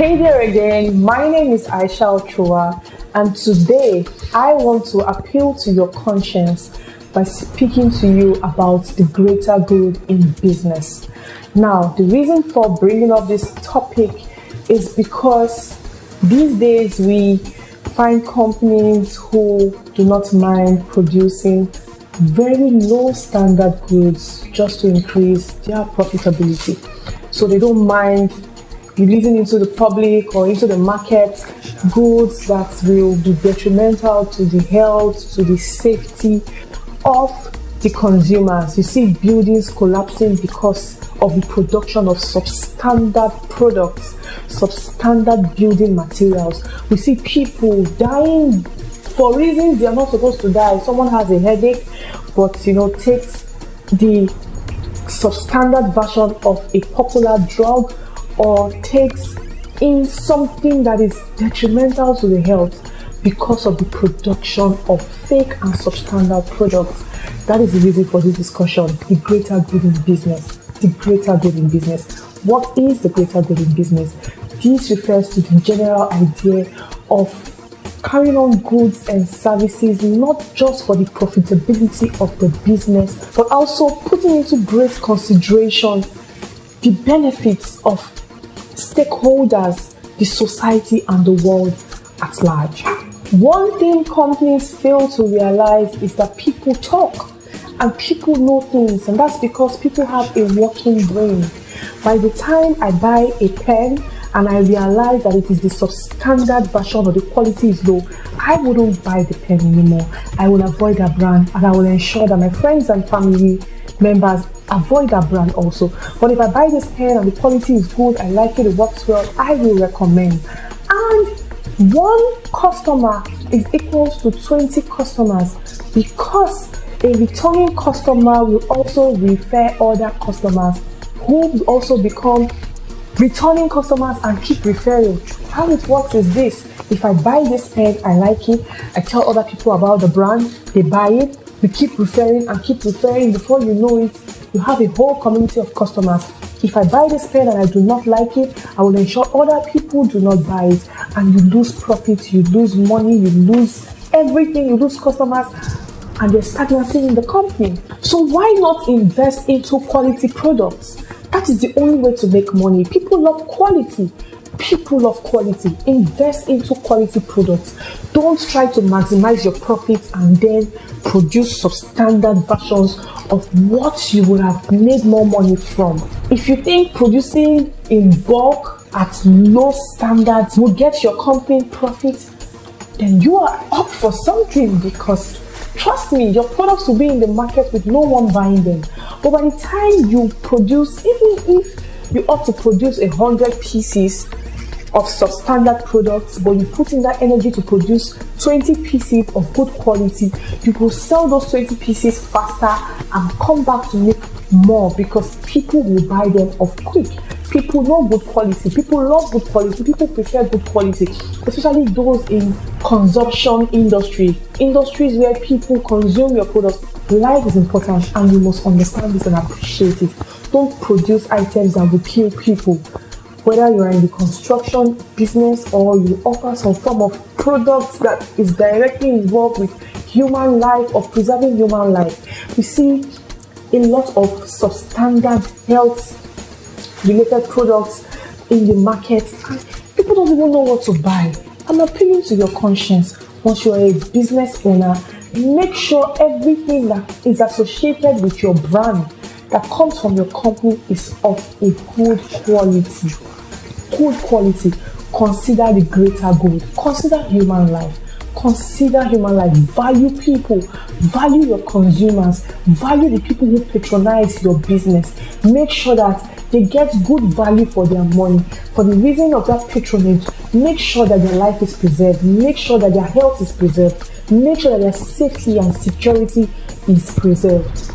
Hey there again, my name is Aisha Ochuwa, and today I want to appeal to your conscience by speaking to you about the greater good in business. Now, the reason for bringing up this topic is because these days we find companies who do not mind producing very low standard goods just to increase their profitability. So they don't mind releasing into the public or into the market goods that will be detrimental to the health, to the safety of the consumers. You see buildings collapsing because of the production of substandard products, substandard building materials. We see people dying for reasons they are not supposed to die. Someone has a headache, but takes the substandard version of a popular drug, or takes in something that is detrimental to the health because of the production of fake and substandard products. That is the reason for this discussion, the greater good in business. The greater good in business. What is the greater good in business? This refers to the general idea of carrying on goods and services not just for the profitability of the business, but also putting into great consideration the benefits of stakeholders, the society, and the world at large. One thing companies fail to realize is that people talk and people know things, and that's because people have a working brain. By the time I buy a pen and I realize that it is the substandard version or the quality is low, I wouldn't buy the pen anymore. I will avoid that brand, and I will ensure that my friends and family members avoid that brand also. But if I buy this pen and the quality is good, I like it, it works well, I will recommend. And one customer is equals to 20 customers, because a returning customer will also refer other customers who will also become returning customers and keep referring. How it works is this: if I buy this pen, I like it, I tell other people about the brand, they buy it, we keep referring and keep referring. Before you know it, you have a whole community of customers. If I buy this pen and I do not like it, I will ensure other people do not buy it, and you lose profit, you lose money, you lose everything, you lose customers, and there's stagnancy in the company. So why not invest into quality products? That is the only way to make money. People love quality. People love quality. Invest into quality products. Don't try to maximize your profits and then produce substandard versions of what you would have made more money from. If you think producing in bulk at low standards will get your company profit, then you are up for something, because trust me, your products will be in the market with no one buying them. But by the time you produce, even if you ought to produce 100 pieces of substandard products, but you put in that energy to produce 20 pieces of good quality, you will sell those 20 pieces faster and come back to make more, because people will buy them off quick. People know good quality, people love good quality, people prefer good quality, especially those in consumption industries where people consume your products. Life is important, and you must understand this and appreciate it. Don't produce items that will kill people. Whether you are in the construction business or you offer some form of product that is directly involved with human life or preserving human life, we see a lot of substandard health related products in the market, and people don't even know what to buy. I'm appealing to your conscience. Once you are a business owner, make sure everything that is associated with your brand that comes from your company is of a good quality. Good quality. Consider the greater good. Consider human life. Consider human life. Value people. Value your consumers. Value the people who patronize your business. Make sure that they get good value for their money. For the reason of that patronage, make sure that their life is preserved. Make sure that their health is preserved. Make sure that their safety and security is preserved.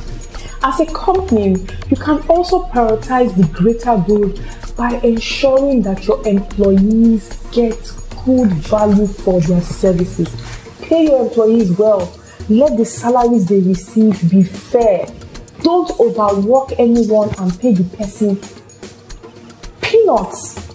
As a company, you can also prioritize the greater good by ensuring that your employees get good value for their services. Pay your employees well. Let the salaries they receive be fair. Don't overwork anyone and pay the person peanuts.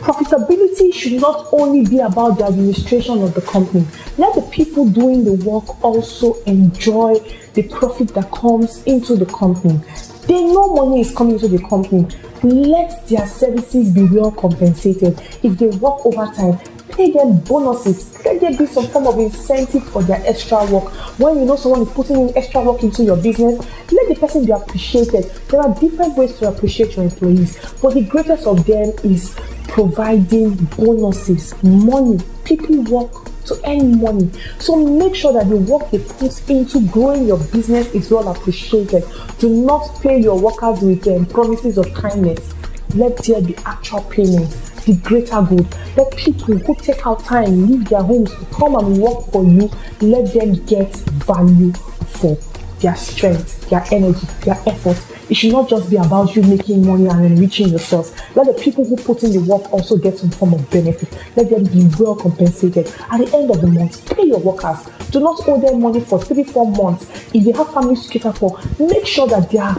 Profitability should not only be about the administration of the company. Let the people doing the work also enjoy the profit that comes into the company. They know money is coming into the company. Let their services be well compensated. If they work overtime, pay them bonuses. Let there be some form of incentive for their extra work. When you know someone is putting in extra work into your business, let the person be appreciated. There are different ways to appreciate your employees, but the greatest of them is providing bonuses, money. People work to earn money. So make sure that the work they put into growing your business is well appreciated. Do not pay your workers with promises of kindness. Let there be actual payment, the greater good. Let people who take out time, leave their homes to come and work for you, let them get value for their strength, their energy, their effort. It should not just be about you making money and enriching yourselves. Let the people who put in the work also get some form of benefit. Let them be well compensated. At the end of the month, pay your workers. Do not owe them money for 3-4 months. If they have families to cater for, make sure that their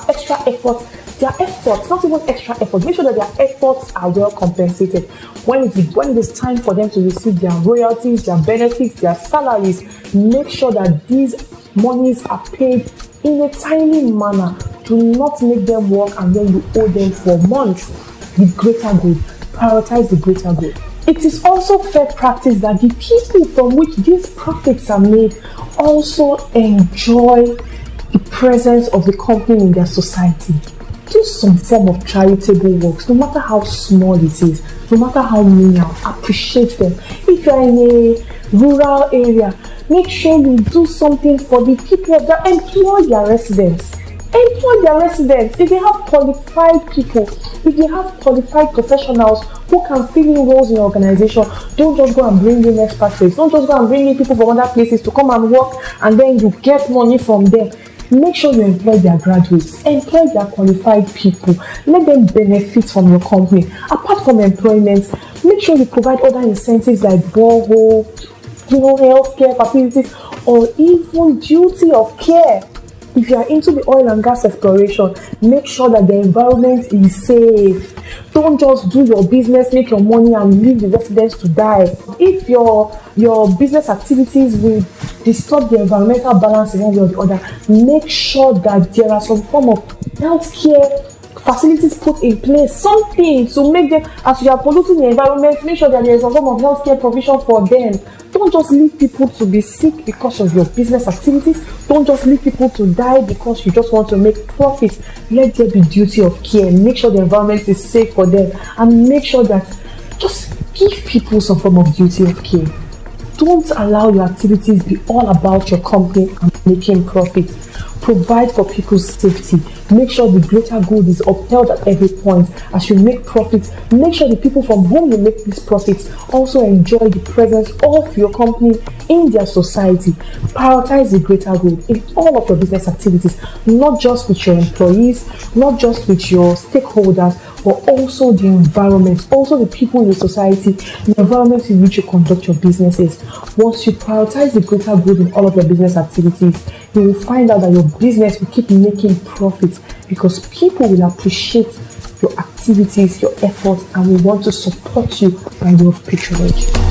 extra efforts, not even extra effort, make sure that their efforts are well compensated. When it is time for them to receive their royalties, their benefits, their salaries, make sure that these monies are paid in a timely manner. Do not make them work and then you owe them for months. The greater good. Prioritize the greater good. It is also fair practice that the people from which these profits are made also enjoy the presence of the company in their society. Do some form of charitable works, no matter how small it is, no matter how menial. Appreciate them. If you are in a rural area, make sure you do something for the people of that. Employ their residents. Employ their residents. If they have qualified people, if they have qualified professionals who can fill in roles in your organization, don't just go and bring in expatriates. Don't just go and bring in people from other places to come and work and then you get money from them. Make sure you employ their graduates, employ their qualified people, let them benefit from your company. Apart from employment, make sure you provide other incentives like borehole, healthcare facilities, or even duty of care. If you are into the oil and gas exploration, make sure that the environment is safe. Don't just do your business, make your money and leave the residents to die. If your business activities will disturb the environmental balance in one way or the other, make sure that there are some form of healthcare facilities put in place, something to make them, as you are polluting the environment, make sure that there is some form of healthcare provision for them. Don't just leave people to be sick because of your business activities. Don't just leave people to die because you just want to make profits. Let there be duty of care. Make sure the environment is safe for them and make sure that just give people some form of duty of care. Don't allow your activities be all about your company and making profits. Provide for people's safety. Make sure the greater good is upheld at every point. As you make profits, make sure the people from whom you make these profits also enjoy the presence of your company in their society. Prioritize the greater good in all of your business activities, not just with your employees, not just with your stakeholders, but also the environment, also the people in the society, the environment in which you conduct your businesses. Once you prioritize the greater good in all of your business activities, you will find out that your business will keep making profits because people will appreciate your activities, your efforts, and will want to support you by way of patronage.